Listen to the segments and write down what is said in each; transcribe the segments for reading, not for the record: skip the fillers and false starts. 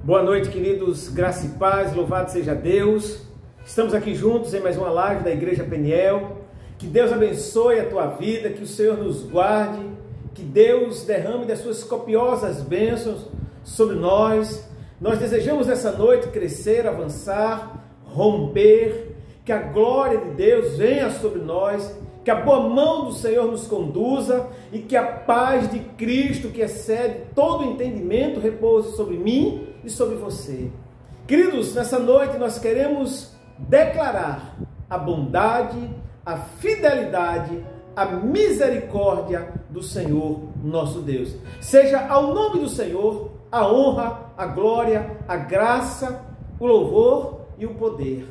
Boa noite, queridos, graça e paz, louvado seja Deus. Estamos aqui juntos em mais uma live da Igreja Peniel. Que Deus abençoe a tua vida, que o Senhor nos guarde, que Deus derrame das suas copiosas bênçãos sobre nós. Nós desejamos essa noite crescer, avançar, romper, que a glória de Deus venha sobre nós, que a boa mão do Senhor nos conduza e que a paz de Cristo, que excede todo entendimento, repouse sobre mim e sobre você. Queridos, nessa noite nós queremos declarar a bondade, a fidelidade, a misericórdia do Senhor nosso Deus. Seja ao nome do Senhor a honra, a glória, a graça, o louvor e o poder.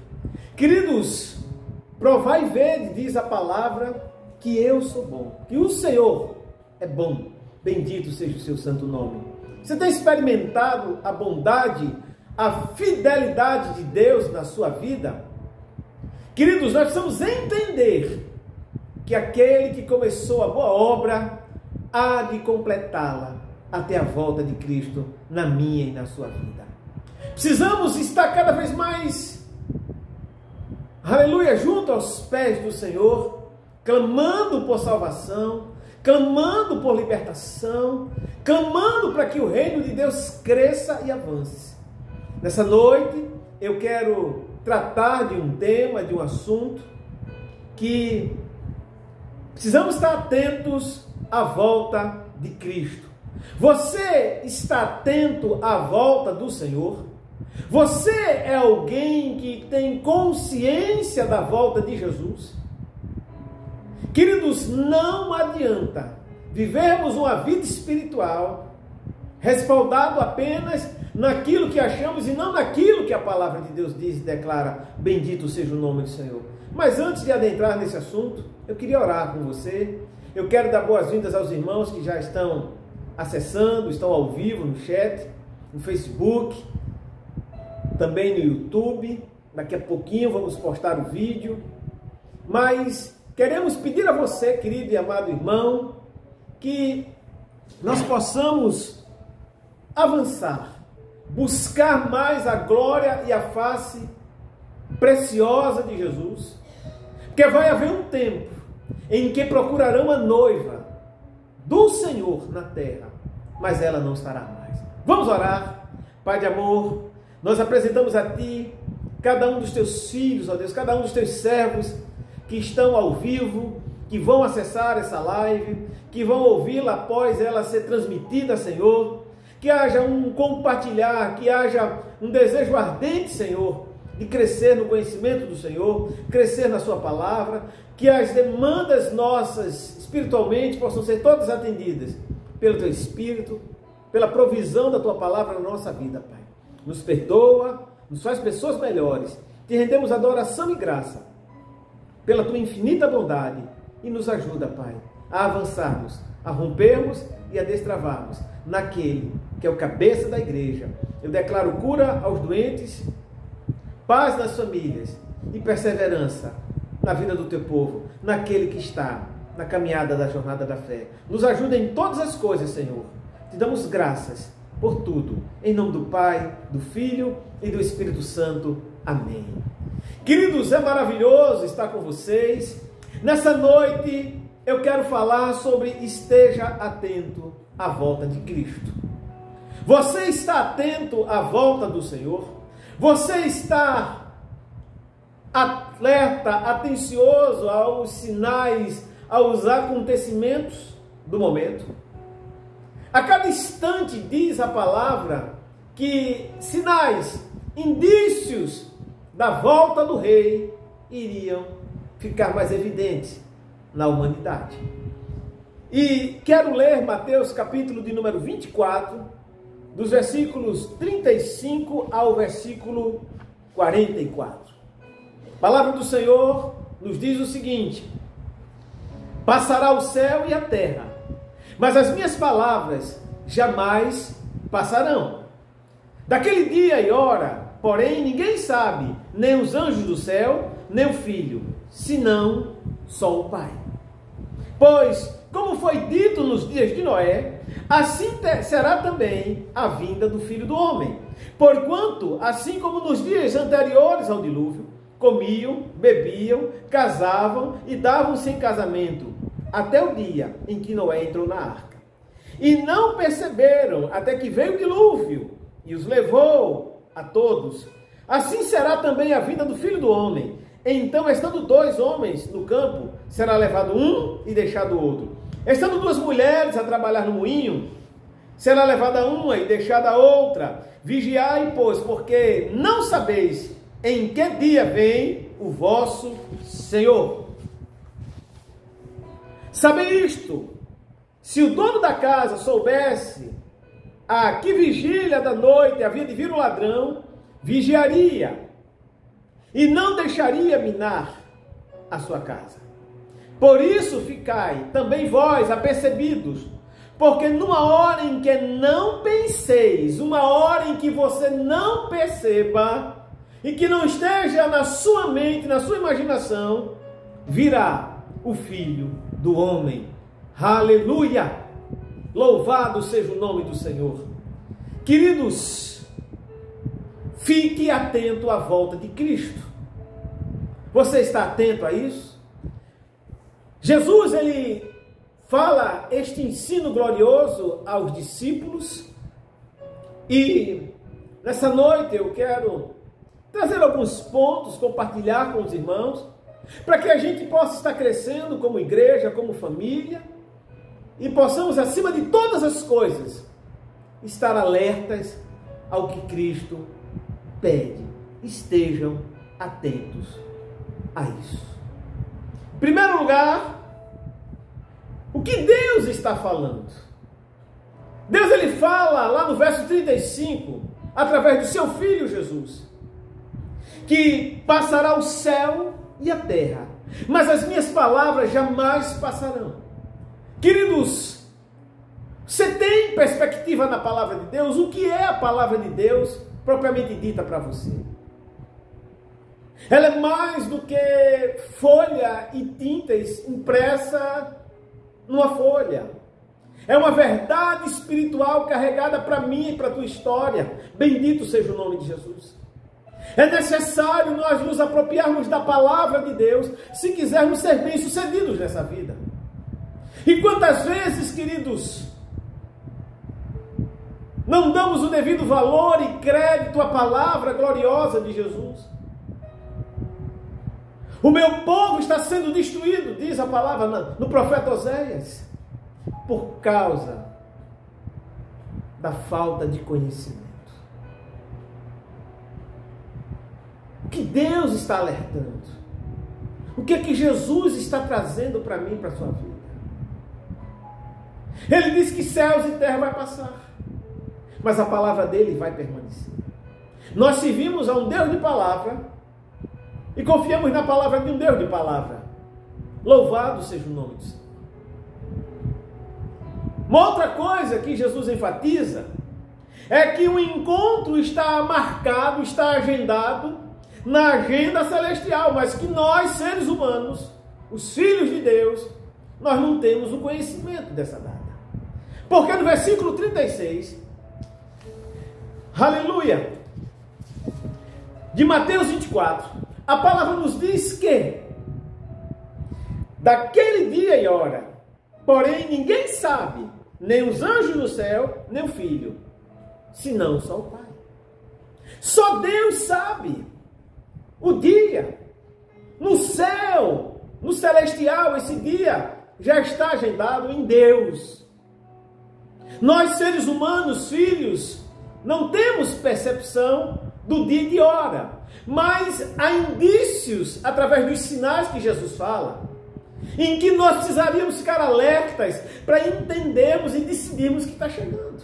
Queridos, provai e vede, diz a palavra, que eu sou bom, que o Senhor é bom. Bendito seja o seu santo nome. Você tem experimentado a bondade, a fidelidade de Deus na sua vida? Queridos, nós precisamos entender que aquele que começou a boa obra há de completá-la até a volta de Cristo na minha e na sua vida. Precisamos estar cada vez mais, aleluia, junto aos pés do Senhor, clamando por salvação, clamando por libertação, clamando para que o reino de Deus cresça e avance. Nessa noite eu quero tratar de um tema, de um assunto que precisamos estar atentos à volta de Cristo. Você está atento à volta do Senhor? Você é alguém que tem consciência da volta de Jesus? Queridos, não adianta vivermos uma vida espiritual respaldado apenas naquilo que achamos e não naquilo que a palavra de Deus diz e declara. Bendito seja o nome do Senhor. Mas antes de adentrar nesse assunto, eu queria orar com você. Eu quero dar boas-vindas aos irmãos que já estão acessando, estão ao vivo no chat, no Facebook, também no YouTube. Daqui a pouquinho vamos postar o vídeo. Mas queremos pedir a você, querido e amado irmão, que nós possamos avançar, buscar mais a glória e a face preciosa de Jesus, porque vai haver um tempo em que procurarão a noiva do Senhor na terra, mas ela não estará mais. Vamos orar. Pai de amor, nós apresentamos a Ti cada um dos Teus filhos, ó Deus, cada um dos Teus servos que estão ao vivo, que vão acessar essa live, que vão ouvi-la após ela ser transmitida, Senhor. Que haja um compartilhar, que haja um desejo ardente, Senhor, de crescer no conhecimento do Senhor, crescer na Sua palavra, que as demandas nossas espiritualmente possam ser todas atendidas pelo Teu Espírito, pela provisão da Tua palavra na nossa vida, Pai. Nos perdoa, nos faz pessoas melhores, te rendemos adoração e graça pela Tua infinita bondade e nos ajuda, Pai, a avançarmos, a rompermos e a destravarmos naquele que é o cabeça da igreja. Eu declaro cura aos doentes, paz nas famílias e perseverança na vida do Teu povo, naquele que está na caminhada da jornada da fé. Nos ajuda em todas as coisas, Senhor. Te damos graças por tudo. Em nome do Pai, do Filho e do Espírito Santo. Amém. Queridos, é maravilhoso estar com vocês. Nessa noite eu quero falar sobre esteja atento à volta de Cristo. Você está atento à volta do Senhor? Você está alerta, atencioso aos sinais, aos acontecimentos do momento? A cada instante diz a palavra que sinais, indícios da volta do Rei iriam ficar mais evidentes na humanidade. E quero ler Mateus capítulo de número 24, dos versículos 35 ao versículo 44. A palavra do Senhor nos diz o seguinte: passará o céu e a terra, mas as minhas palavras jamais passarão. Daquele dia e hora, porém, ninguém sabe, nem os anjos do céu, nem o Filho, senão só o Pai. Pois, como foi dito nos dias de Noé, assim será também a vinda do Filho do Homem. Porquanto, assim como nos dias anteriores ao dilúvio, comiam, bebiam, casavam e davam-se em casamento, até o dia em que Noé entrou na arca. E não perceberam até que veio o dilúvio e os levou a todos. Assim será também a vinda do Filho do Homem. Então, estando 2 homens no campo, será levado um e deixado o outro. Estando 2 mulheres a trabalhar no moinho, será levada uma e deixada a outra. Vigiai, pois, porque não sabeis em que dia vem o vosso Senhor. Sabei isto: se o dono da casa soubesse a que vigília da noite havia de vir o ladrão, vigiaria e não deixaria minar a sua casa. Por isso ficai também vós apercebidos, porque numa hora em que não penseis, uma hora em que você não perceba, e que não esteja na sua mente, na sua imaginação, virá o Filho do Homem. Aleluia! Louvado seja o nome do Senhor. Queridos, fique atento à volta de Cristo. Você está atento a isso? Jesus, ele fala este ensino glorioso aos discípulos, e nessa noite eu quero trazer alguns pontos, compartilhar com os irmãos, para que a gente possa estar crescendo como igreja, como família, e possamos, acima de todas as coisas, estar alertas ao que Cristo pede. Estejam atentos a isso. Em primeiro lugar, o que Deus está falando? Deus, ele fala lá no verso 35, através do seu Filho Jesus, que passará o céu e a terra, mas as minhas palavras jamais passarão. Queridos, você tem perspectiva na palavra de Deus? O que é a palavra de Deus propriamente dita para você? Ela é mais do que folha e tintas impressa numa folha. É uma verdade espiritual carregada para mim e para a tua história. Bendito seja o nome de Jesus. É necessário nós nos apropriarmos da palavra de Deus se quisermos ser bem-sucedidos nessa vida. E quantas vezes, queridos, não damos o devido valor e crédito à palavra gloriosa de Jesus? O meu povo está sendo destruído, diz a palavra no profeta Oséias, por causa da falta de conhecimento. O que Deus está alertando? O que é que Jesus está trazendo para mim, para a sua vida? Ele diz que céus e terra vai passar, mas a palavra dele vai permanecer. Nós servimos a um Deus de palavra e confiamos na palavra de um Deus de palavra. Louvado seja o nome do Senhor. Uma outra coisa que Jesus enfatiza é que o encontro está marcado, está agendado na agenda celestial, mas que nós, seres humanos, os filhos de Deus, nós não temos o conhecimento dessa data. Porque no versículo 36, aleluia, de Mateus 24, a palavra nos diz que daquele dia e hora, porém ninguém sabe, nem os anjos no céu, nem o Filho, senão só o Pai. Só Deus sabe o dia. No céu, no celestial, esse dia já está agendado em Deus. Nós, seres humanos, filhos, não temos percepção do dia e de hora, mas há indícios, através dos sinais que Jesus fala, em que nós precisaríamos ficar alertas para entendermos e decidirmos que está chegando.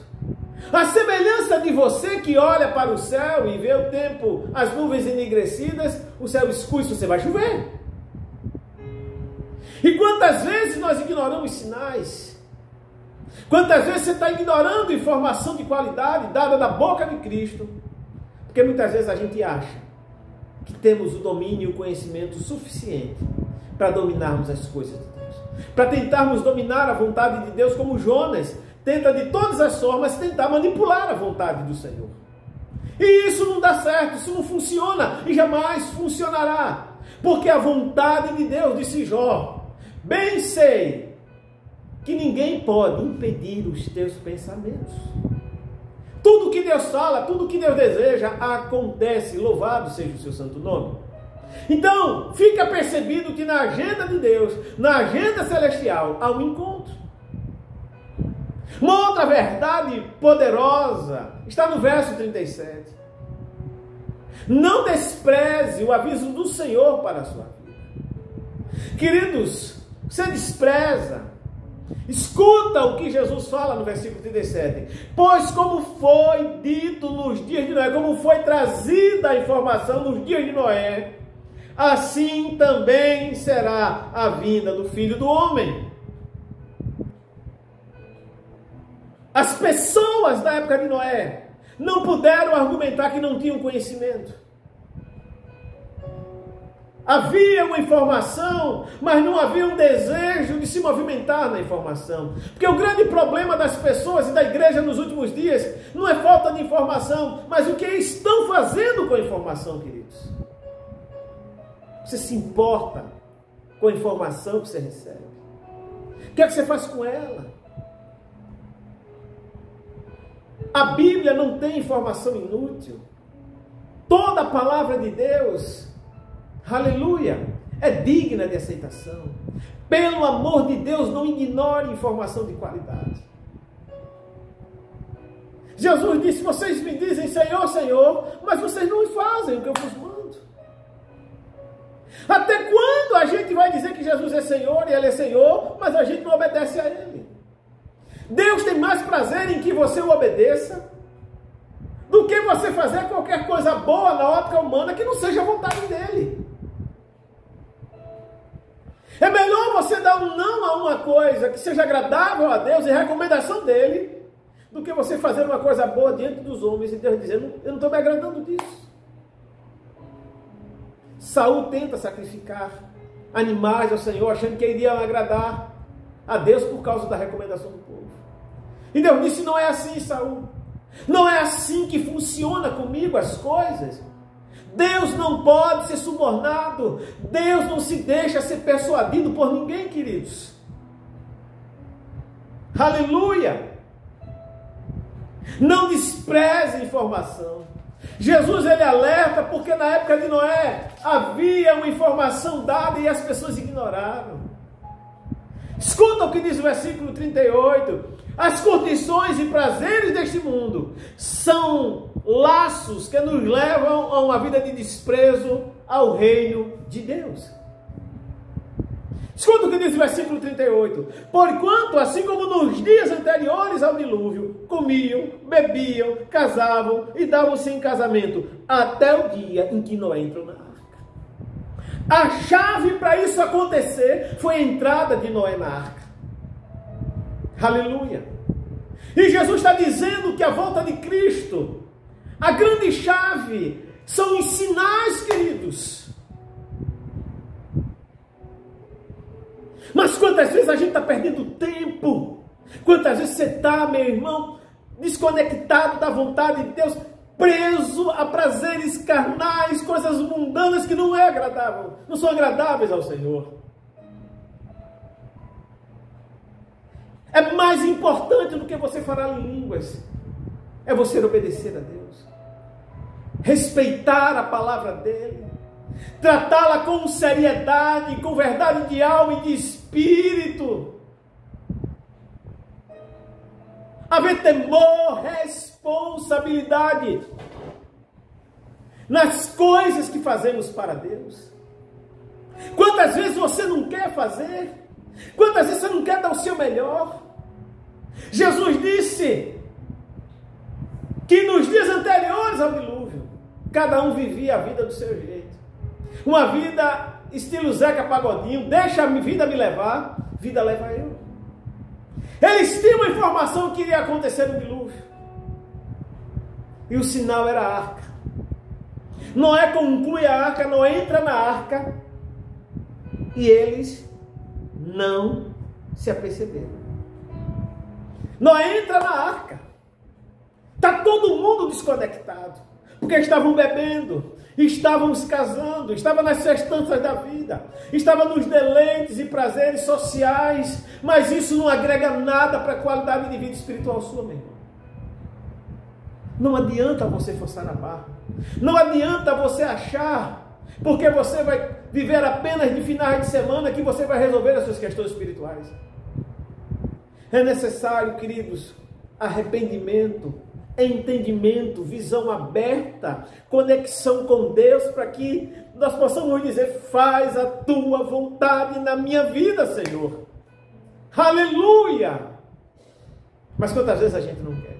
A semelhança de você que olha para o céu e vê o tempo, as nuvens enegrecidas, o céu escuro, você vai chover. E quantas vezes nós ignoramos sinais? Quantas vezes você está ignorando informação de qualidade dada da boca de Cristo? Porque muitas vezes a gente acha que temos o domínio e o conhecimento suficiente para dominarmos as coisas de Deus. para tentarmos dominar a vontade de Deus, como Jonas tenta de todas as formas tentar manipular a vontade do Senhor. E isso não dá certo, isso não funciona e jamais funcionará. Porque a vontade de Deus, disse Jó, bem sei que ninguém pode impedir os teus pensamentos. Tudo que Deus fala, tudo que Deus deseja, acontece. Louvado seja o seu santo nome. Então, fica percebido que na agenda de Deus, na agenda celestial, há um encontro. Uma outra verdade poderosa está no verso 37. Não despreze o aviso do Senhor para a sua vida. Queridos, você despreza. Escuta o que Jesus fala no versículo 37. Pois como foi dito nos dias de Noé, como foi trazida a informação nos dias de Noé, assim também será a vinda do Filho do Homem. As pessoas da época de Noé não puderam argumentar que não tinham conhecimento. Havia uma informação, mas não havia um desejo de se movimentar na informação. Porque o grande problema das pessoas e da igreja nos últimos dias não é falta de informação, mas o que estão fazendo com a informação, queridos. Você se importa com a informação que você recebe? O que é que você faz com ela? A Bíblia não tem informação inútil. Toda a palavra de Deus, aleluia, é digna de aceitação. Pelo amor de Deus, não ignore informação de qualidade. Jesus disse, vocês me dizem Senhor, Senhor, mas vocês não fazem o que eu vos mando. Até quando a gente vai dizer que Jesus é Senhor e Ele é Senhor, mas a gente não obedece a Ele? Deus tem mais prazer em que você o obedeça do que você fazer qualquer coisa boa na ótica humana que não seja a vontade dEle. É melhor você dar um não a uma coisa que seja agradável a Deus e recomendação dEle, do que você fazer uma coisa boa diante dos homens e Deus dizendo, eu não estou me agradando disso. Saul tenta sacrificar animais ao Senhor, achando que iria agradar a Deus por causa da recomendação do povo. E Deus disse, não é assim, Saul. Não é assim que funciona comigo as coisas. Deus não pode ser subornado. Deus não se deixa ser persuadido por ninguém, queridos. Aleluia! Não despreze a informação. Jesus, ele alerta porque na época de Noé havia uma informação dada e as pessoas ignoraram. Escuta o que diz o versículo 38. As curtições e prazeres deste mundo são laços que nos levam a uma vida de desprezo ao reino de Deus. Escuta o que diz o versículo 38. Porquanto, assim como nos dias anteriores ao dilúvio, comiam, bebiam, casavam e davam-se em casamento, até o dia em que Noé entrou na arca. A chave para isso acontecer foi a entrada de Noé na arca. Aleluia! E Jesus está dizendo que a volta de Cristo, a grande chave, são os sinais, queridos. Mas quantas vezes a gente está perdendo tempo? Quantas vezes você está, meu irmão, desconectado da vontade de Deus, preso a prazeres carnais, coisas mundanas que não é agradável, não são agradáveis ao Senhor. É mais importante do que você falar em línguas, é você obedecer a Deus, respeitar a palavra dEle, tratá-la com seriedade, com verdade de alma e de espírito, haver temor, responsabilidade nas coisas que fazemos para Deus. Quantas vezes você não quer fazer? Quantas vezes você não quer dar o seu melhor? Jesus disse que nos dias anteriores ao dilúvio, cada um vivia a vida do seu jeito. Uma vida estilo Zeca Pagodinho, deixa a vida me levar, vida leva eu. Eles tinham a informação que iria acontecer no dilúvio. E o sinal era a arca. Noé conclui a arca, Noé entra na arca e eles não se aperceberam. Noé entra na arca. Está todo mundo desconectado. Porque estavam bebendo, estavam se casando, estavam nas festanças da vida, estavam nos deleites e prazeres sociais, mas isso não agrega nada para a qualidade de vida espiritual sua, meu irmão. Não adianta você forçar a barra. Não adianta você achar, porque você vai viver apenas de finais de semana, que você vai resolver as suas questões espirituais. É necessário, queridos, arrependimento, entendimento, visão aberta, conexão com Deus, para que nós possamos dizer: faz a tua vontade na minha vida, Senhor. Aleluia! Mas quantas vezes a gente não quer?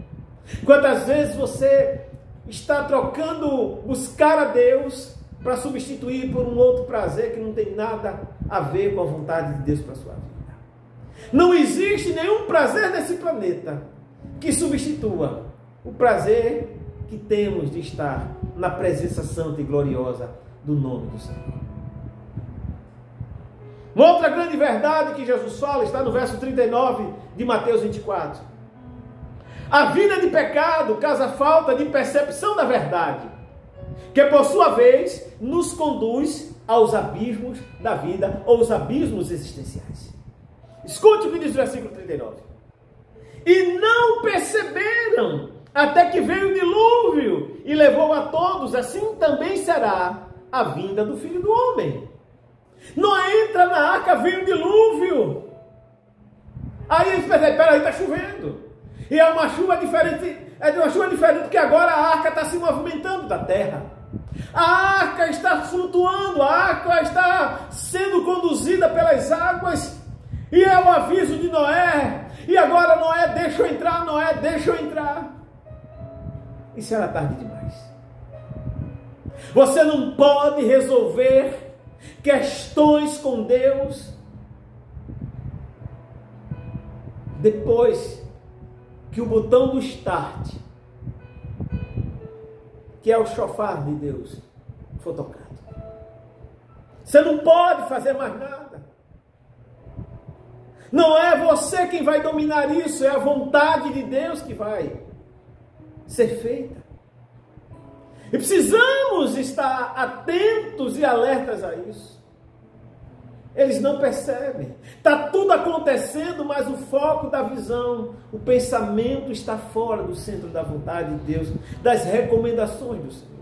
Quantas vezes você está trocando buscar a Deus para substituir por um outro prazer que não tem nada a ver com a vontade de Deus para a sua vida? Não existe nenhum prazer nesse planeta que substitua o prazer que temos de estar na presença santa e gloriosa do nome do Senhor. Uma outra grande verdade que Jesus fala está no verso 39 de Mateus 24. A vida de pecado causa falta de percepção da verdade, que por sua vez nos conduz aos abismos da vida, ou os abismos existenciais. Escute o que diz o versículo 39. E não perceberam até que veio o dilúvio e levou a todos, assim também será a vinda do Filho do Homem. Noé entra na arca, vem o dilúvio. Aí eles percebem: peraí, está chovendo. E é uma chuva diferente, porque agora a arca está se movimentando da terra. A arca está flutuando, a arca está sendo conduzida pelas águas. E é o aviso de Noé. E agora Noé, deixa eu entrar, Noé, deixa eu entrar. Isso era tarde demais. Você não pode resolver questões com Deus depois que o botão do start, que é o chofar de Deus, for tocado. Você não pode fazer mais nada. Não é você quem vai dominar isso, é a vontade de Deus que vai ser feita. E precisamos estar atentos e alertas a isso. Eles não percebem. Está tudo acontecendo, mas o foco da visão, o pensamento está fora do centro da vontade de Deus, das recomendações do Senhor.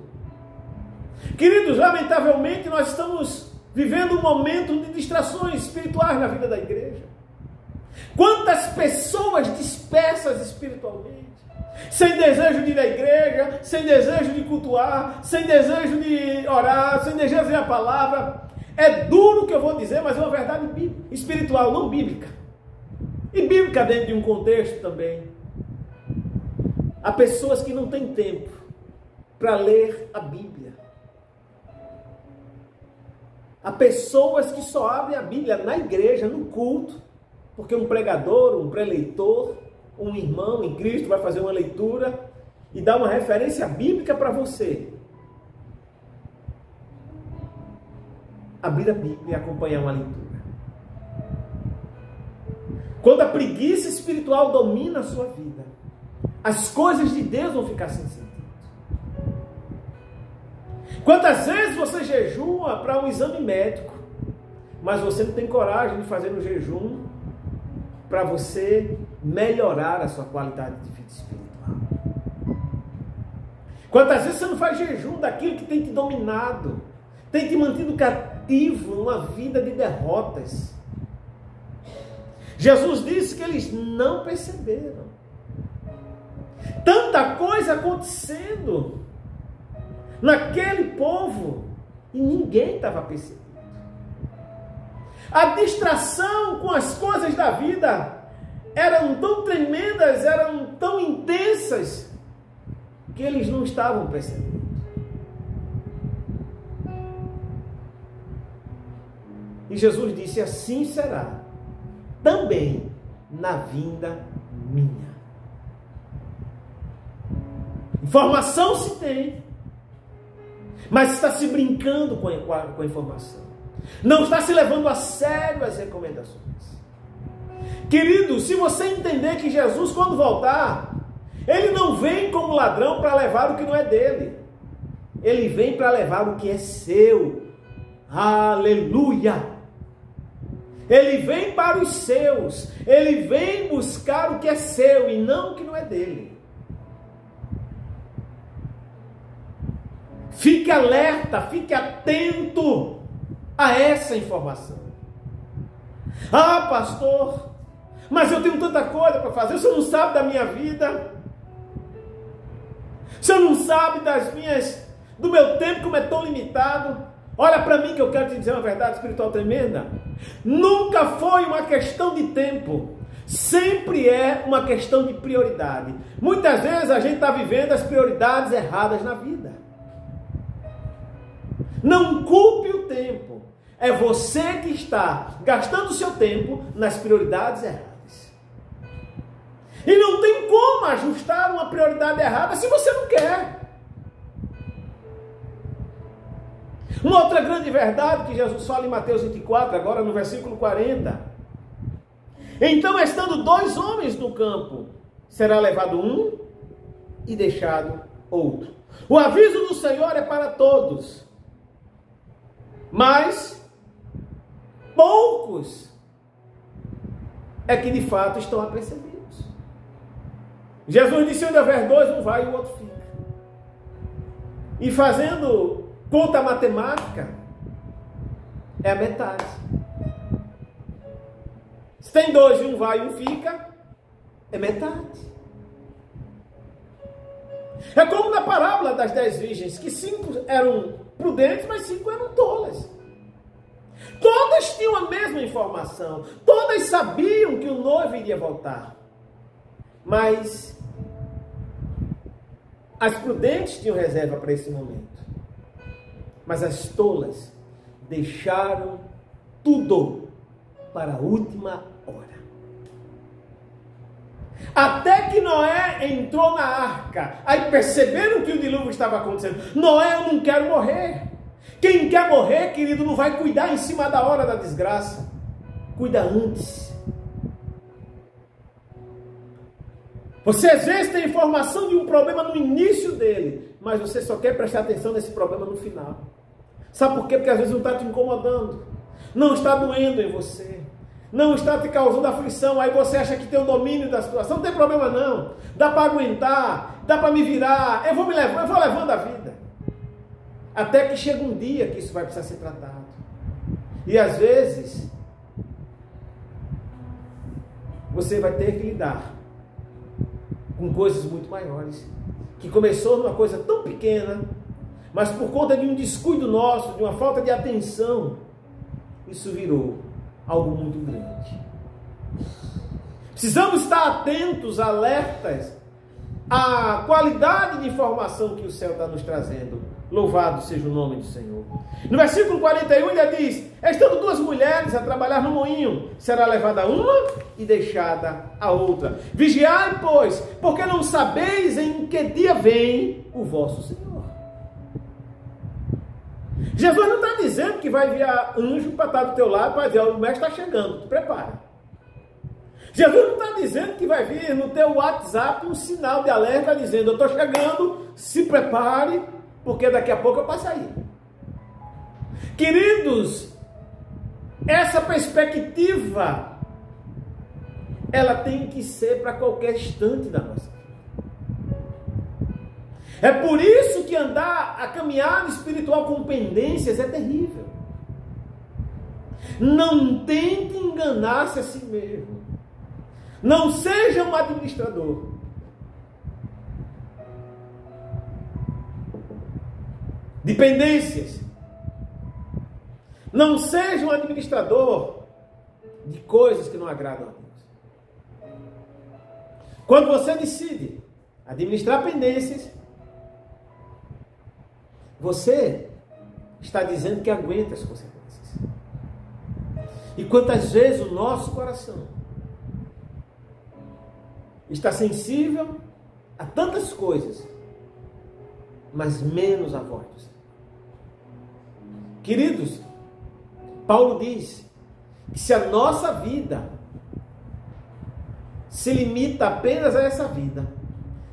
Queridos, lamentavelmente nós estamos vivendo um momento de distrações espirituais na vida da igreja. Quantas pessoas dispersas espiritualmente, sem desejo de ir à igreja, sem desejo de cultuar, sem desejo de orar, sem desejo de ler a palavra. É duro o que eu vou dizer, mas é uma verdade espiritual, não bíblica. E bíblica dentro de um contexto também. Há pessoas que não têm tempo para ler a Bíblia. Há pessoas que só abrem a Bíblia na igreja, no culto, porque um pregador, um preleitor, um irmão em Cristo vai fazer uma leitura e dar uma referência bíblica para você. Abrir a Bíblia e acompanhar uma leitura. Quando a preguiça espiritual domina a sua vida, as coisas de Deus vão ficar sem sentido. Quantas vezes você jejua para um exame médico, mas você não tem coragem de fazer um jejum para você melhorar a sua qualidade de vida espiritual? Quantas vezes você não faz jejum daquilo que tem te dominado, tem te mantido cativo numa vida de derrotas? Jesus disse que eles não perceberam. Tanta coisa acontecendo naquele povo e ninguém estava percebendo. A distração com as coisas da vida eram tão tremendas, eram tão intensas, que eles não estavam percebendo. E Jesus disse: assim será também na vinda minha. Informação se tem, mas está se brincando com a informação. Não está se levando a sério as recomendações. Querido, se você entender que Jesus, quando voltar, ele não vem como ladrão para levar o que não é dele. Ele vem para levar o que é seu. Aleluia! Ele vem para os seus. Ele vem buscar o que é seu e não o que não é dele. Fique alerta, fique atento a essa informação. Ah, pastor, mas eu tenho tanta coisa para fazer. O senhor não sabe da minha vida. O senhor não sabe do meu tempo, como é tão limitado. Olha para mim que eu quero te dizer uma verdade espiritual tremenda. Nunca foi uma questão de tempo. Sempre é uma questão de prioridade. Muitas vezes a gente está vivendo as prioridades erradas na vida. Não culpe o tempo. É você que está gastando o seu tempo nas prioridades erradas. E não tem como ajustar uma prioridade errada se você não quer. Uma outra grande verdade que Jesus fala em Mateus 24, agora no versículo 40. Então, estando 2 homens no campo, será levado um e deixado outro. O aviso do Senhor é para todos, mas poucos é que de fato estão apercebidos. Jesus disse: onde houver 2, um vai e o outro fica. E fazendo conta matemática, é a metade. Se tem 2 e um vai e um fica, é metade. É como na parábola das 10 virgens, que 5 eram prudentes, mas 5 eram tolas. Todas tinham a mesma informação, todas sabiam que o noivo iria voltar. Mas as prudentes tinham reserva para esse momento. Mas as tolas deixaram tudo para a última hora. Até que Noé entrou na arca. Aí perceberam que o dilúvio estava acontecendo. Noé, eu não quero morrer. Quem quer morrer, querido, não vai cuidar em cima da hora da desgraça. Cuida antes. Você às vezes tem informação de um problema no início dele, mas você só quer prestar atenção nesse problema no final. Sabe por quê? Porque às vezes não está te incomodando, não está doendo em você, não está te causando aflição. Aí você acha que tem o domínio da situação. Não tem problema não, dá para aguentar, dá para me virar, eu vou levando a vida. Até que chega um dia que isso vai precisar ser tratado. E às vezes você vai ter que lidar com coisas muito maiores, que começou numa coisa tão pequena, mas por conta de um descuido nosso, de uma falta de atenção, isso virou algo muito grande. Precisamos estar atentos, alertas à qualidade de informação que o céu está nos trazendo. Louvado seja o nome do Senhor. No versículo 41 ele diz: estando 2 mulheres a trabalhar no moinho, será levada uma e deixada a outra. Vigiai, pois, porque não sabeis em que dia vem o vosso Senhor. Jesus não está dizendo que vai enviar anjo para estar do teu lado para dizer: o mestre está chegando, te prepara. Jesus não está dizendo que vai vir no teu WhatsApp um sinal de alerta dizendo: eu estou chegando, se prepare, porque daqui a pouco eu passo aí. Queridos, essa perspectiva, ela tem que ser para qualquer instante da nossa vida. É por isso que a caminhada espiritual com pendências é terrível. Não tente enganar-se a si mesmo. Não seja um administrador. Dependências. Não seja um administrador de coisas que não agradam a Deus. Quando você decide administrar pendências, você está dizendo que aguenta as consequências. E quantas vezes o nosso coração está sensível a tantas coisas, mas menos a voz do Senhor. Queridos, Paulo diz que se a nossa vida se limita apenas a essa vida,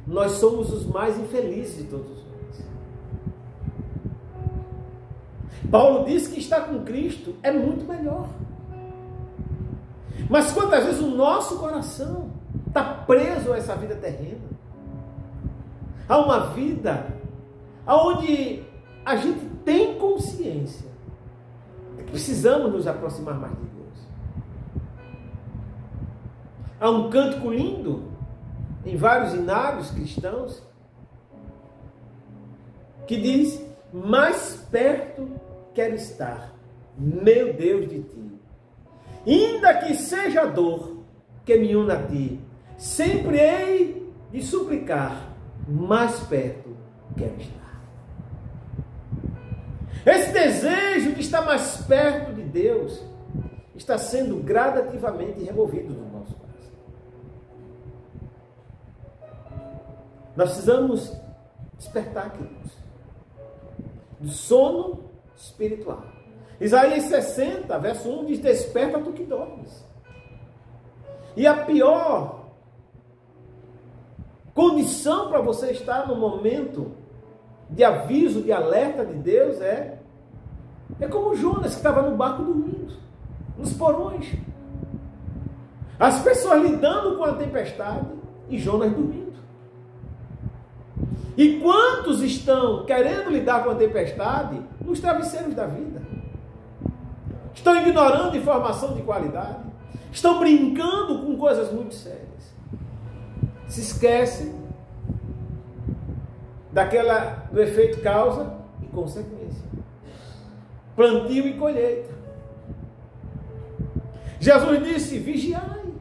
nós somos os mais infelizes de todos os homens. Paulo diz que estar com Cristo é muito melhor. Mas quantas vezes o nosso coração está preso a essa vida terrena, a uma vida onde a gente tem consciência de que precisamos nos aproximar mais de Deus. Há um cântico lindo em vários hinários cristãos que diz: mais perto quero estar, meu Deus, de ti. Ainda que seja a dor que me una a ti, sempre hei de suplicar, mais perto quero estar. Esse desejo de estar mais perto de Deus está sendo gradativamente removido do nosso coração. Nós precisamos despertar, queridos, do sono espiritual. Isaías 60, verso 1 diz: desperta tu que dormes. E a pior condição para você estar no momento de aviso, de alerta de Deus é como Jonas, que estava no barco dormindo, nos porões. As pessoas lidando com a tempestade e Jonas dormindo. E quantos estão querendo lidar com a tempestade nos travesseiros da vida? Estão ignorando informação de qualidade. Estão brincando com coisas muito sérias. Se esquecem do efeito causa e consequência. Plantio e colheita. Jesus disse: vigiai.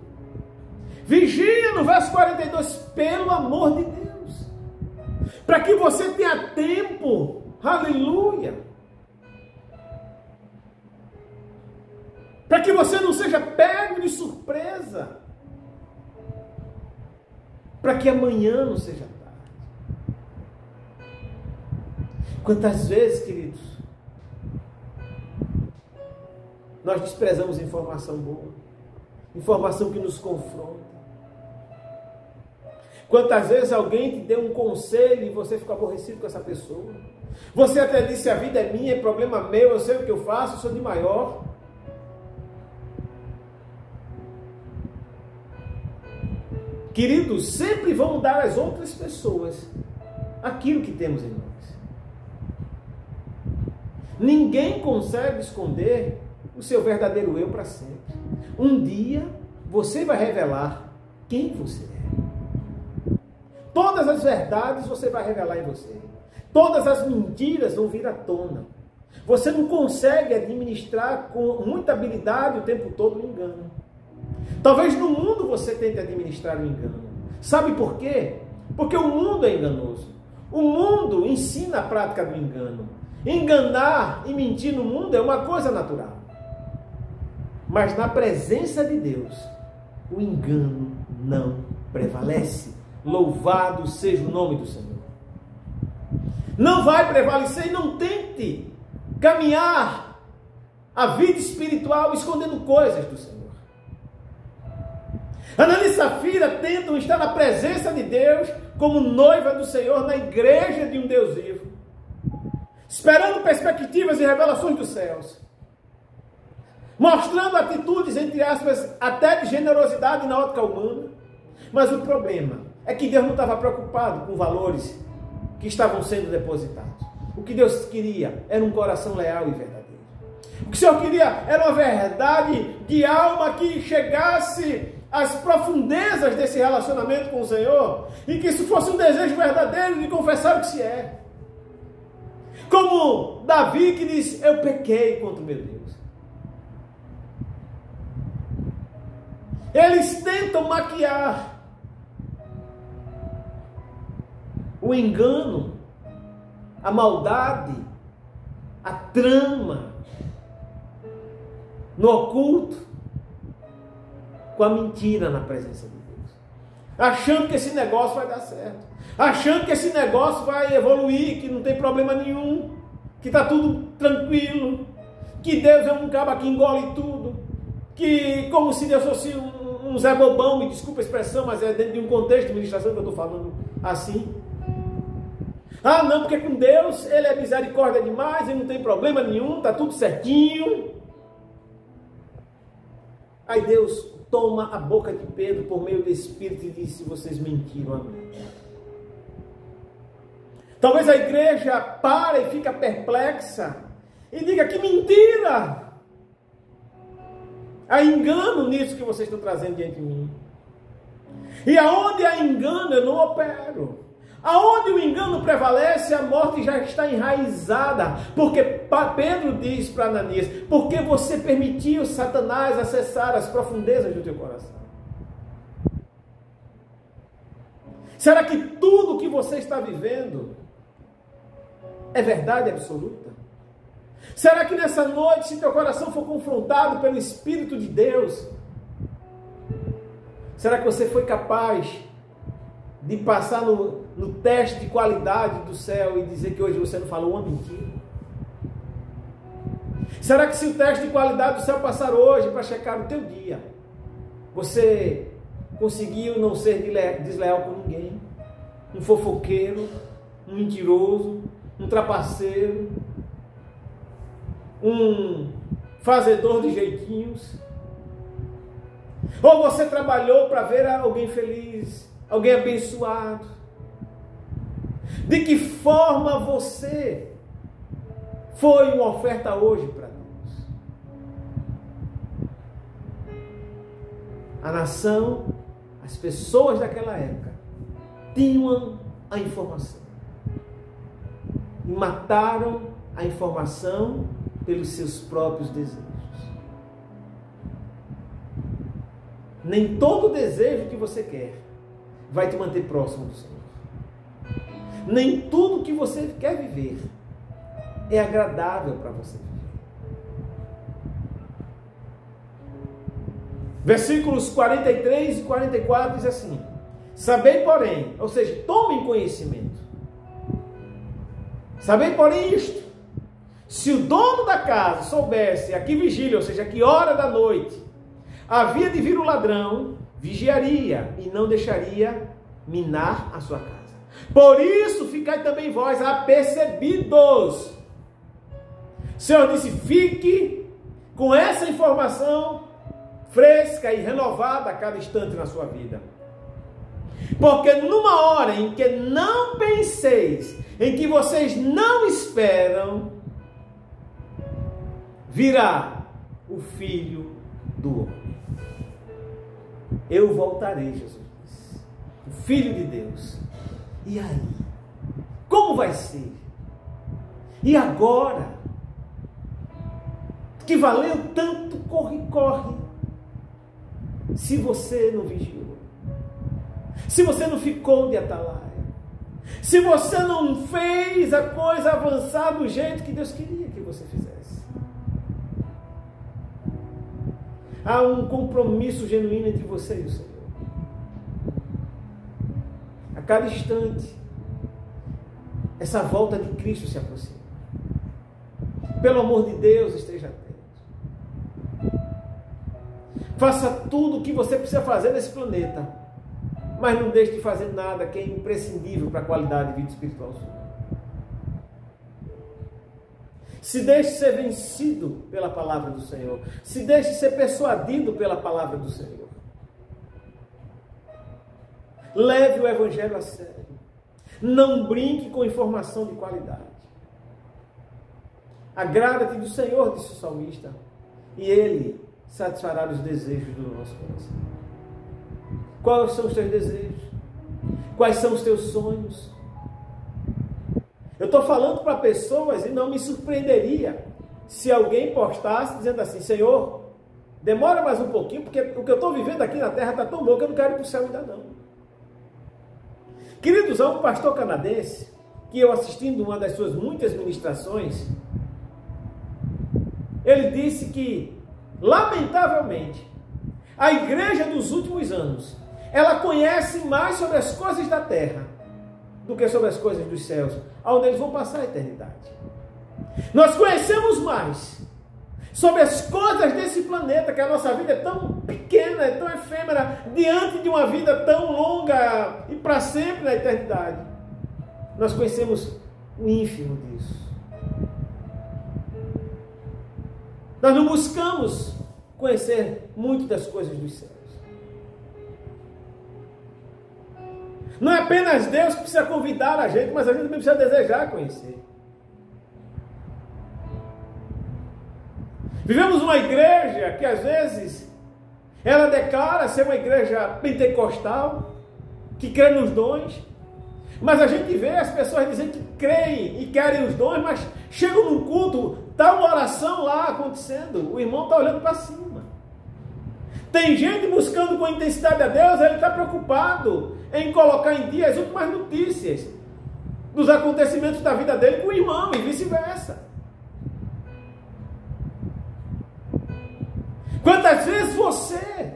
Vigia, no verso 42, pelo amor de Deus. Para que você tenha tempo, aleluia, para que você não seja pego de surpresa, para que amanhã não seja tarde. Quantas vezes, queridos, nós desprezamos informação boa, informação que nos confronta. Quantas vezes alguém te deu um conselho e você ficou aborrecido com essa pessoa. Você até disse: a vida é minha, é problema meu, eu sei o que eu faço, eu sou de maior. Queridos, sempre vão dar às outras pessoas aquilo que temos em nós. Ninguém consegue esconder o seu verdadeiro eu para sempre. Um dia você vai revelar quem você é. Todas as verdades você vai revelar em você. Todas as mentiras vão vir à tona. Você não consegue administrar com muita habilidade o tempo todo o engano. Talvez no mundo você tente administrar o engano. Sabe por quê? Porque o mundo é enganoso. O mundo ensina a prática do engano. Enganar e mentir no mundo é uma coisa natural. Mas na presença de Deus, o engano não prevalece. Louvado seja o nome do Senhor. Não vai prevalecer e não tente caminhar a vida espiritual escondendo coisas do Senhor. Ananias e Safira tentam estar na presença de Deus como noiva do Senhor na igreja de um Deus vivo, esperando perspectivas e revelações dos céus, mostrando atitudes, entre aspas, até de generosidade na ótica humana. Mas o problema é que Deus não estava preocupado com valores que estavam sendo depositados. O que Deus queria era um coração leal e verdadeiro. O que o Senhor queria era uma verdade de alma que chegasse às profundezas desse relacionamento com o Senhor, e que isso fosse um desejo verdadeiro de confessar o que se é. Como Davi, que diz: eu pequei contra o meu Deus. Eles tentam maquiar o engano, a maldade, a trama no oculto, com a mentira na presença de Deus, achando que esse negócio vai dar certo, achando que esse negócio vai evoluir, que não tem problema nenhum, que está tudo tranquilo, que Deus é um caba que engole tudo, que como se Deus fosse um Zé Bobão, me desculpa a expressão, mas é dentro de um contexto de ministração que eu estou falando assim. Ah, não, porque com Deus Ele é misericórdia demais, Ele não tem problema nenhum, está tudo certinho. Aí Deus toma a boca de Pedro por meio do Espírito e disse: vocês mentiram a mim. Talvez a igreja pare e fica perplexa e diga: que mentira! Há engano nisso que vocês estão trazendo diante de mim. E aonde há engano eu não opero. Aonde o engano prevalece, a morte já está enraizada. Porque Pedro diz para Ananias: porque você permitiu Satanás acessar as profundezas do teu coração. Será que tudo que você está vivendo é verdade absoluta? Será que nessa noite, se teu coração for confrontado pelo Espírito de Deus, será que você foi capaz de passar no teste de qualidade do céu e dizer que hoje você não falou uma mentira? Será que se o teste de qualidade do céu passar hoje para checar o teu dia, você conseguiu não ser desleal com ninguém? Um fofoqueiro, um mentiroso, um trapaceiro, um fazedor de jeitinhos? Ou você trabalhou para ver alguém feliz, alguém abençoado? De que forma você foi uma oferta hoje para Deus? A nação, as pessoas daquela época tinham a informação e mataram a informação pelos seus próprios desejos. Nem todo desejo que você quer vai te manter próximo do Senhor. Nem tudo que você quer viver é agradável para você viver. Versículos 43 e 44 diz assim: sabei, porém, ou seja, tomem conhecimento. Sabei, porém, isto: se o dono da casa soubesse a que vigília, ou seja, a que hora da noite havia de vir o ladrão, vigiaria e não deixaria minar a sua casa. Por isso, ficai também vós apercebidos. O Senhor disse: fique com essa informação fresca e renovada a cada instante na sua vida. Porque numa hora em que não penseis, em que vocês não esperam, virá o Filho do Homem. Eu voltarei, Jesus disse. O Filho de Deus. E aí? Como vai ser? E agora? Que valeu tanto corre-corre, se você não vigiou, se você não ficou de atalaia, se você não fez a coisa avançar do jeito que Deus queria que você fizesse. Há um compromisso genuíno entre você e o Senhor. A cada instante, essa volta de Cristo se aproxima. Pelo amor de Deus, esteja atento. Faça tudo o que você precisa fazer nesse planeta, mas não deixe de fazer nada que é imprescindível para a qualidade de vida espiritual sua. Se deixe ser vencido pela palavra do Senhor. Se deixe ser persuadido pela palavra do Senhor. Leve o Evangelho a sério. Não brinque com informação de qualidade. Agrada-te do Senhor, disse o salmista, e Ele satisfará os desejos do nosso coração. Quais são os teus desejos? Quais são os teus sonhos? Eu estou falando para pessoas e não me surpreenderia se alguém postasse dizendo assim: Senhor, demora mais um pouquinho, porque o que eu estou vivendo aqui na terra está tão bom que eu não quero ir para o céu ainda não. Queridos, há um pastor canadense que eu, assistindo uma das suas muitas ministrações, ele disse que, lamentavelmente, a igreja dos últimos anos, ela conhece mais sobre as coisas da terra do que sobre as coisas dos céus, onde eles vão passar a eternidade. Nós conhecemos mais sobre as coisas desse planeta, que a nossa vida é tão pequena, é tão efêmera, diante de uma vida tão longa e para sempre na eternidade. Nós conhecemos o ínfimo disso. Nós não buscamos conhecer muito das coisas dos céus. Não é apenas Deus que precisa convidar a gente, mas a gente também precisa desejar conhecer. Vivemos uma igreja que às vezes ela declara ser uma igreja pentecostal, que crê nos dons, mas a gente vê as pessoas dizendo que creem e querem os dons, mas chegam num culto, está uma oração lá acontecendo, o irmão está olhando para cima. Tem gente buscando com intensidade a Deus, ele está preocupado em colocar em dia as últimas notícias dos acontecimentos da vida dele com o irmão e vice-versa. Quantas vezes você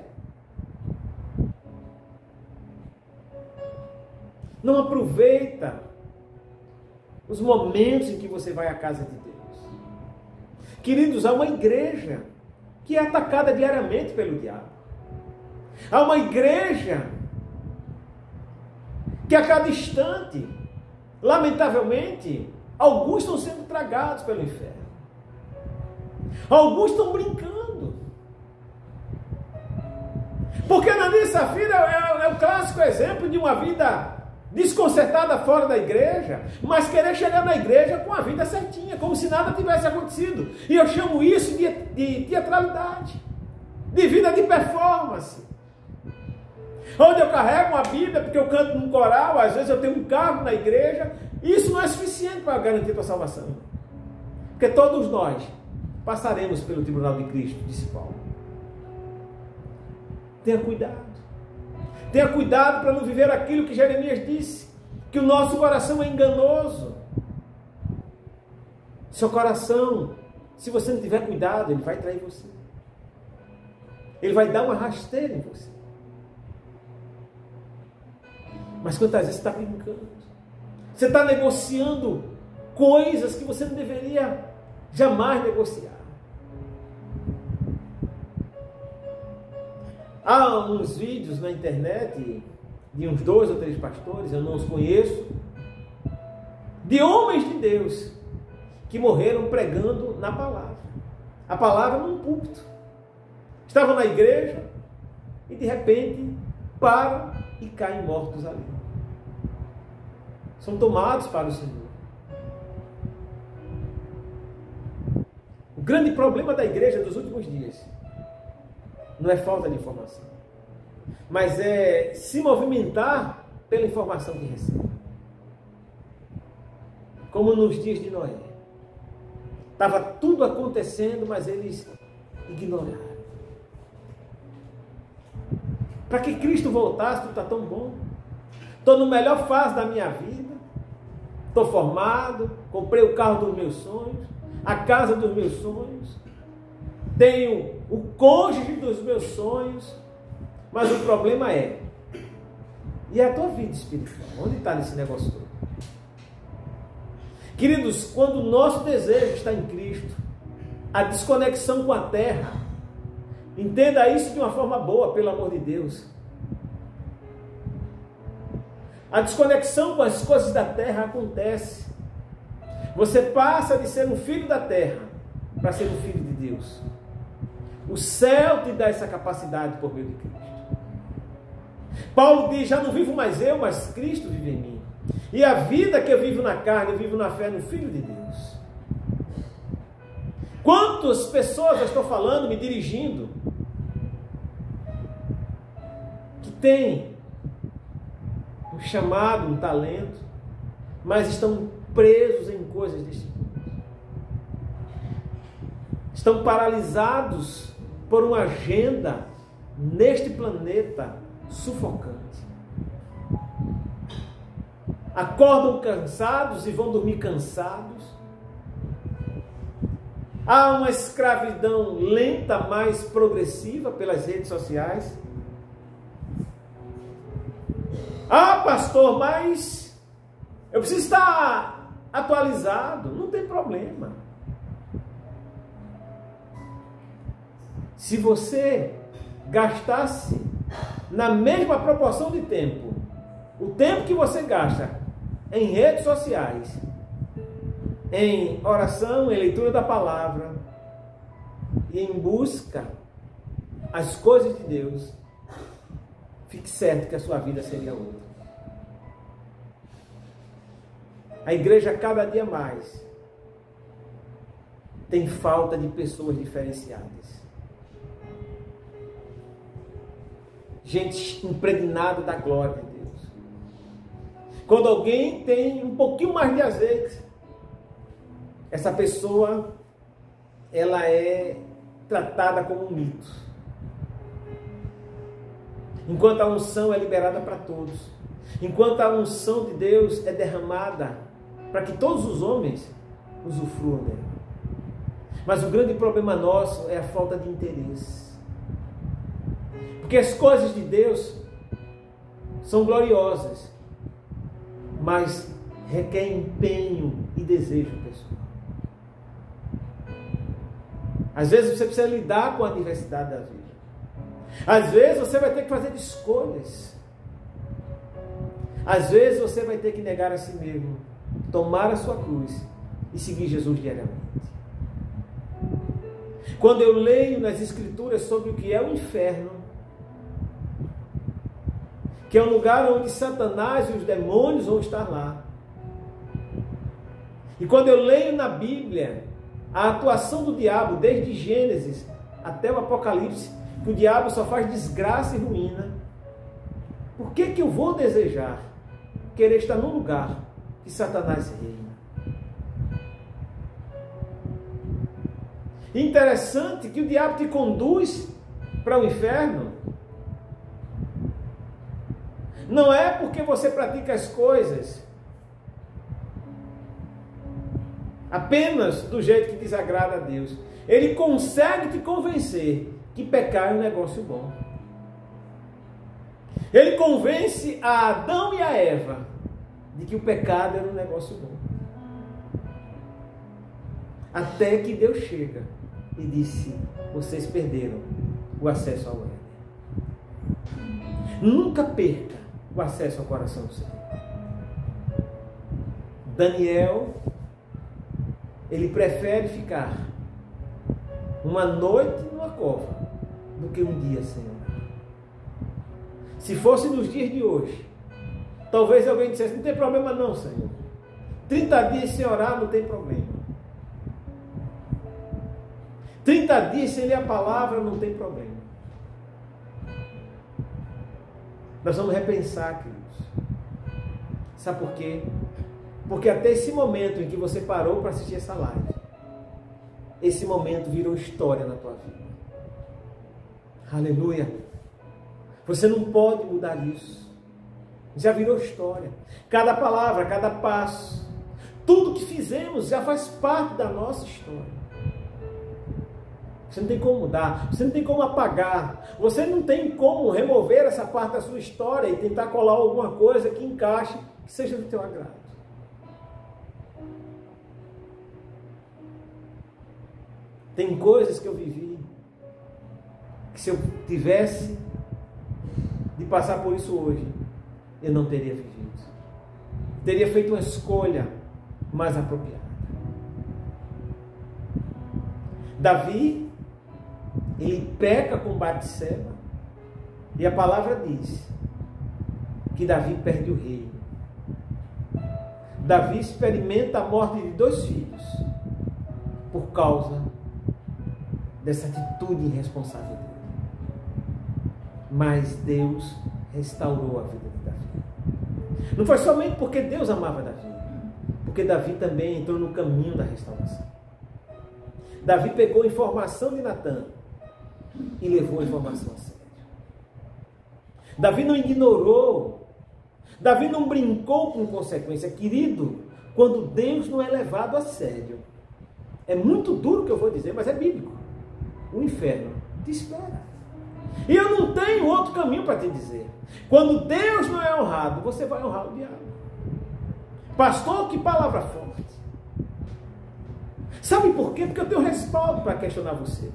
não aproveita os momentos em que você vai à casa de Deus? Queridos, há uma igreja que é atacada diariamente pelo diabo. Há uma igreja que a cada instante, lamentavelmente, alguns estão sendo tragados pelo inferno. Alguns estão brincando. Porque Ananias e Safira é o clássico exemplo de uma vida desconcertada fora da igreja, mas querer chegar na igreja com a vida certinha, como se nada tivesse acontecido. E eu chamo isso de teatralidade, de vida de performance. Onde eu carrego uma Bíblia, porque eu canto num coral, às vezes eu tenho um cargo na igreja, isso não é suficiente para garantir a tua salvação. Porque todos nós passaremos pelo tribunal de Cristo, disse Paulo. Tenha cuidado. Tenha cuidado para não viver aquilo que Jeremias disse, que o nosso coração é enganoso. Seu coração, se você não tiver cuidado, ele vai trair você. Ele vai dar uma rasteira em você. Mas quantas vezes você está brincando? Você está negociando coisas que você não deveria jamais negociar. Há uns vídeos na internet de uns 2 ou 3 pastores, eu não os conheço, de homens de Deus que morreram pregando na palavra. A palavra num púlpito. Estavam na igreja e de repente param e caem mortos ali. São tomados para o Senhor. O grande problema da igreja dos últimos dias não é falta de informação, mas é se movimentar pela informação que recebe. Como nos dias de Noé. Estava tudo acontecendo, mas eles ignoraram. Para que Cristo voltasse, tudo está tão bom. Estou no melhor fase da minha vida. Estou formado, comprei o carro dos meus sonhos, a casa dos meus sonhos. Tenho o cônjuge dos meus sonhos, mas o problema é, e a tua vida espiritual? Onde está nesse negócio todo? Queridos, quando o nosso desejo está em Cristo, a desconexão com a terra, entenda isso de uma forma boa, pelo amor de Deus. A desconexão com as coisas da terra acontece. Você passa de ser um filho da terra para ser um filho de Deus. O céu te dá essa capacidade por meio de Cristo. Paulo diz, já não vivo mais eu, mas Cristo vive em mim. E a vida que eu vivo na carne, eu vivo na fé no Filho de Deus. Quantas pessoas eu estou falando, me dirigindo, que têm um chamado, um talento, mas estão presos em coisas deste mundo. Estão paralisados por uma agenda neste planeta sufocante. Acordam cansados e vão dormir cansados. Há uma escravidão lenta, mais progressiva pelas redes sociais. Ah, pastor, mas eu preciso estar atualizado. Não tem problema. Se você gastasse na mesma proporção de tempo, o tempo que você gasta em redes sociais, em oração, em leitura da palavra e em busca as coisas de Deus, fique certo que a sua vida seria outra. A igreja cada dia mais tem falta de pessoas diferenciadas. Gente impregnada da glória de Deus. Quando alguém tem um pouquinho mais de azeite, essa pessoa, ela é tratada como um mito. Enquanto a unção é liberada para todos. Enquanto a unção de Deus é derramada para que todos os homens usufruam dela. Mas o grande problema nosso é a falta de interesse. Porque as coisas de Deus são gloriosas, mas requer empenho e desejo pessoal. Às vezes você precisa lidar com a diversidade da vida. Às vezes você vai ter que fazer escolhas. Às vezes você vai ter que negar a si mesmo, tomar a sua cruz e seguir Jesus diariamente. Quando eu leio nas Escrituras sobre o que é o inferno, que é um lugar onde Satanás e os demônios vão estar lá. E quando eu leio na Bíblia a atuação do diabo, desde Gênesis até o Apocalipse, que o diabo só faz desgraça e ruína, por que eu vou desejar querer estar num lugar que Satanás reina? Interessante que o diabo te conduz para o inferno. Não é porque você pratica as coisas apenas do jeito que desagrada a Deus. Ele consegue te convencer que pecar é um negócio bom. Ele convence a Adão e a Eva de que o pecado era um negócio bom. Até que Deus chega e disse: vocês perderam o acesso ao Éden. Nunca perca o acesso ao coração do Senhor. Daniel, ele prefere ficar uma noite numa cova do que um dia sem orar. Se fosse nos dias de hoje, talvez alguém dissesse: não tem problema não, Senhor. 30 dias sem orar não tem problema. 30 dias sem ler a palavra não tem problema. Nós vamos repensar, queridos. Sabe por quê? Porque até esse momento em que você parou para assistir essa live, esse momento virou história na tua vida. Aleluia! Você não pode mudar isso. Já virou história. Cada palavra, cada passo, tudo que fizemos já faz parte da nossa história. Você não tem como mudar, você não tem como apagar, você não tem como remover essa parte da sua história e tentar colar alguma coisa que encaixe, que seja do teu agrado. Tem coisas que eu vivi, que se eu tivesse de passar por isso hoje, eu não teria vivido. Teria feito uma escolha mais apropriada. Davi, ele peca com Batseba, e a palavra diz que Davi perde o reino. Davi experimenta a morte de 2 filhos por causa dessa atitude irresponsável dele. Mas Deus restaurou a vida de Davi. Não foi somente porque Deus amava Davi, porque Davi também entrou no caminho da restauração. Davi pegou a informação de Natã e levou a informação a sério. Davi não ignorou, Davi não brincou com consequência. Querido, quando Deus não é levado a sério, é muito duro o que eu vou dizer, mas é bíblico. O inferno te espera. E eu não tenho outro caminho para te dizer. Quando Deus não é honrado, você vai honrar o diabo. Pastor, que palavra forte. Sabe por quê? Porque eu tenho respaldo para questionar você.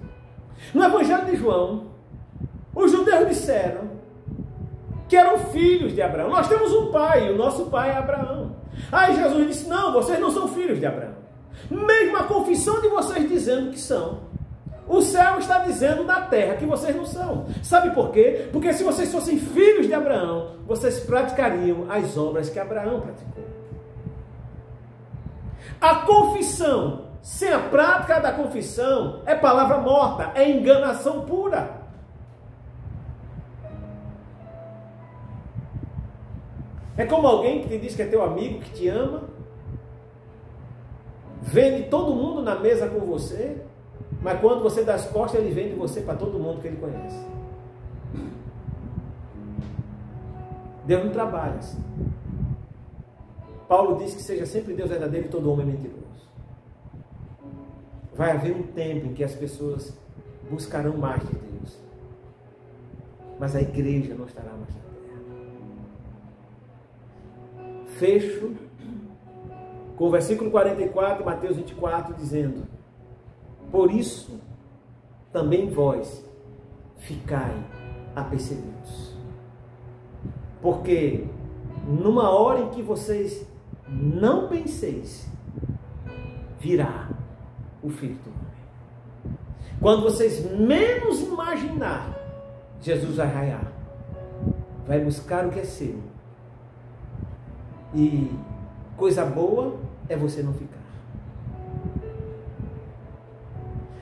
No Evangelho de João, os judeus disseram que eram filhos de Abraão. Nós temos um pai, o nosso pai é Abraão. Aí Jesus disse, não, vocês não são filhos de Abraão. Mesmo a confissão de vocês dizendo que são. O céu está dizendo na terra que vocês não são. Sabe por quê? Porque se vocês fossem filhos de Abraão, vocês praticariam as obras que Abraão praticou. A confissão, sem a prática da confissão, é palavra morta, é enganação pura. É como alguém que te diz que é teu amigo, que te ama, vende todo mundo na mesa com você, mas quando você dá as costas, ele vende você para todo mundo que ele conhece. Deus não trabalha assim. Paulo diz que seja sempre Deus verdadeiro e todo homem mentiroso. Vai haver um tempo em que as pessoas buscarão mais de Deus, mas a igreja não estará mais na terra. Fecho com o versículo 44, Mateus 24, dizendo: por isso, também vós ficai apercebidos. Porque numa hora em que vocês não penseis, virá o Filho do Homem. Quando vocês menos imaginar, Jesus vai raiar, vai buscar o que é seu. E coisa boa é você não ficar.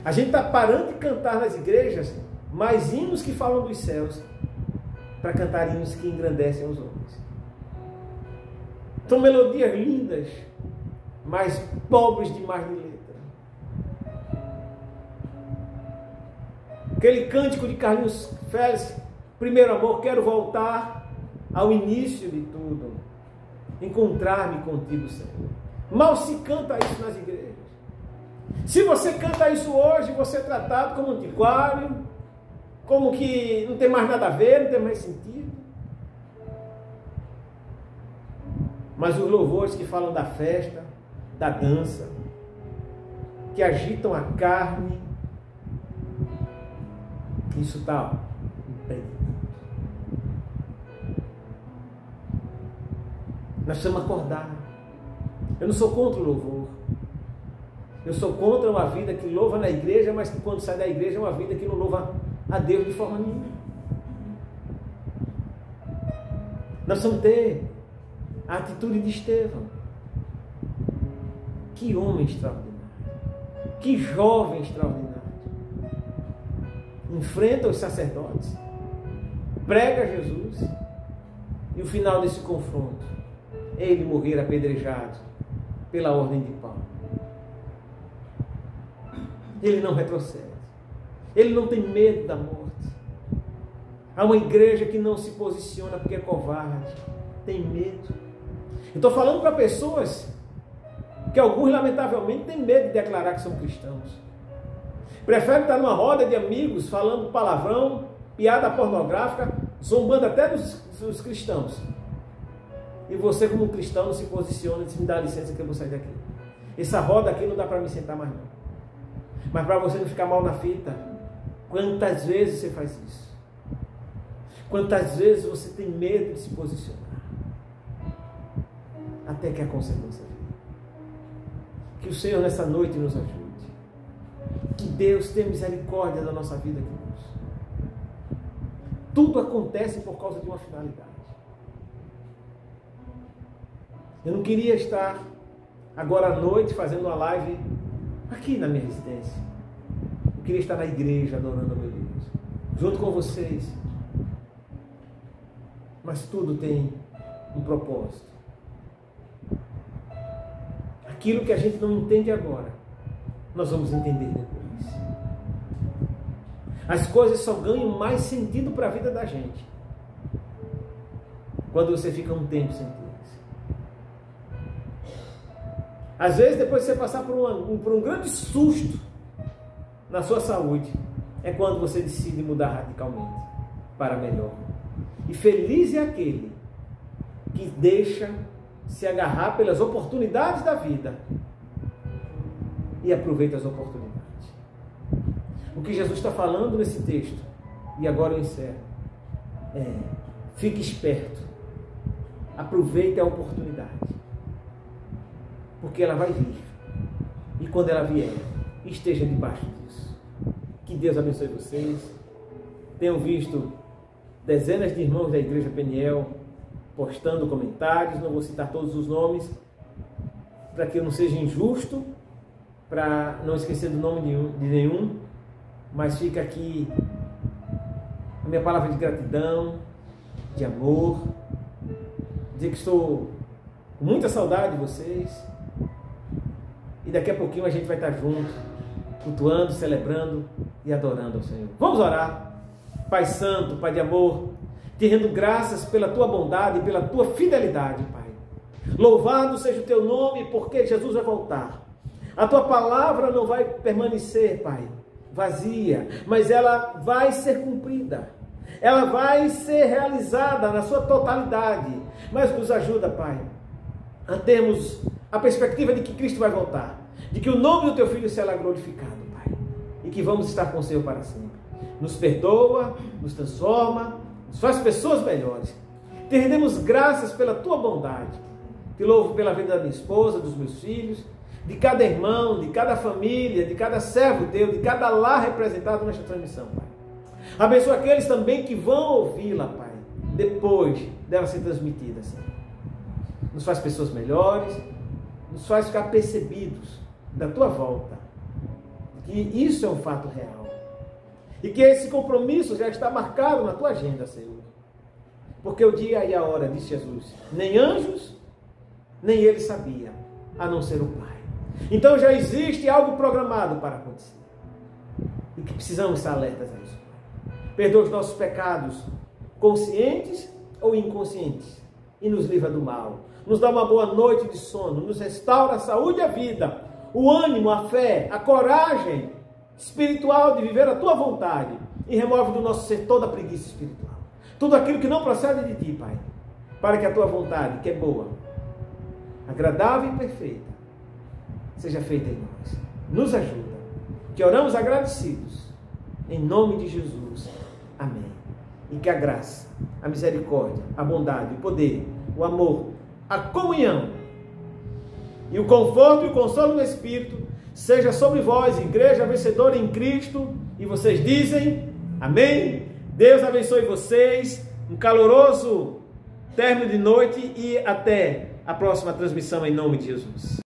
A gente está parando de cantar nas igrejas mais hinos que falam dos céus para cantar hinos que engrandecem os homens. São melodias lindas, mas pobres demais de letra. Aquele cântico de Carlinhos Félix, primeiro amor, quero voltar ao início de tudo, encontrar-me contigo, Senhor. Mal se canta isso nas igrejas. Se você canta isso hoje, você é tratado como antiquário, como que não tem mais nada a ver, não tem mais sentido. Mas os louvores que falam da festa, da dança, que agitam a carne, isso está impregnado. Nós precisamos acordar. Eu não sou contra o louvor. Eu sou contra uma vida que louva na igreja, mas que quando sai da igreja é uma vida que não louva a Deus de forma nenhuma. Nós precisamos ter a atitude de Estevão. Que homem extraordinário. Que jovem extraordinário. Enfrenta os sacerdotes. Prega Jesus. E o final desse confronto, ele morrer apedrejado pela ordem de Paulo. Ele não retrocede. Ele não tem medo da morte. Há uma igreja que não se posiciona porque é covarde. Tem medo. Eu estou falando para pessoas que alguns, lamentavelmente, têm medo de declarar que são cristãos. Preferem estar numa roda de amigos falando palavrão, piada pornográfica, zombando até dos cristãos. E você, como cristão, não se posiciona e diz: me dá licença que eu vou sair daqui. Essa roda aqui não dá para me sentar mais não. Mas para você não ficar mal na fita, quantas vezes você faz isso? Quantas vezes você tem medo de se posicionar? Até que a consequência venha. Que o Senhor nessa noite nos ajude. Que Deus tenha misericórdia da nossa vida aqui. Tudo acontece por causa de uma finalidade. Eu não queria estar agora à noite fazendo uma live aqui na minha residência. Eu queria estar na igreja adorando a meu Deus, junto com vocês. Mas tudo tem um propósito. Aquilo que a gente não entende agora, nós vamos entender depois. As coisas só ganham mais sentido para a vida da gente quando você fica um tempo sem Deus. Às vezes, depois de você passar por um grande susto na sua saúde, é quando você decide mudar radicalmente para melhor. E feliz é aquele que deixa se agarrar pelas oportunidades da vida e aproveita as oportunidades. O que Jesus está falando nesse texto, e agora eu encerro, fique esperto, aproveite a oportunidade, porque ela vai vir, e quando ela vier, esteja debaixo disso. Que Deus abençoe vocês. Tenho visto dezenas de irmãos da Igreja Peniel postando comentários, não vou citar todos os nomes, para que eu não seja injusto, para não esquecer do nome de nenhum, mas fica aqui a minha palavra de gratidão, de amor, dizer que estou com muita saudade de vocês, e daqui a pouquinho a gente vai estar junto, cultuando, celebrando e adorando ao Senhor. Vamos orar. Pai Santo, Pai de amor, te rendo graças pela tua bondade e pela tua fidelidade, Pai. Louvado seja o teu nome, porque Jesus vai voltar. A tua palavra não vai permanecer, Pai, vazia, mas ela vai ser cumprida. Ela vai ser realizada na sua totalidade. Mas nos ajuda, Pai, a termos a perspectiva de que Cristo vai voltar, de que o nome do teu Filho será glorificado, Pai, e que vamos estar com o Senhor para sempre. Nos perdoa, nos transforma, nos faz pessoas melhores. Te rendemos graças pela tua bondade. Te louvo pela vida da minha esposa, dos meus filhos, de cada irmão, de cada família, de cada servo teu, de cada lar representado nesta transmissão, Pai. Abençoa aqueles também que vão ouvi-la, Pai, depois dela ser transmitida, Senhor. Nos faz pessoas melhores, nos faz ficar percebidos da tua volta, que isso é um fato real. E que esse compromisso já está marcado na tua agenda, Senhor. Porque o dia e a hora, disse Jesus, nem anjos, nem ele sabia, a não ser o Pai. Então já existe algo programado para acontecer. E que precisamos estar alertas a isso, Pai. Perdoa os nossos pecados, conscientes ou inconscientes, e nos livra do mal. Nos dá uma boa noite de sono, nos restaura a saúde e a vida, o ânimo, a fé, a coragem espiritual de viver a tua vontade, e remove do nosso ser toda a preguiça espiritual, tudo aquilo que não procede de ti, Pai, para que a tua vontade, que é boa, agradável e perfeita, seja feita em nós. Nos ajuda, que oramos agradecidos, em nome de Jesus, amém. E que a graça, a misericórdia, a bondade, o poder, o amor, a comunhão e o conforto e o consolo do Espírito seja sobre vós, igreja vencedora em Cristo. E vocês dizem, amém? Deus abençoe vocês, um caloroso término de noite e até a próxima transmissão em nome de Jesus.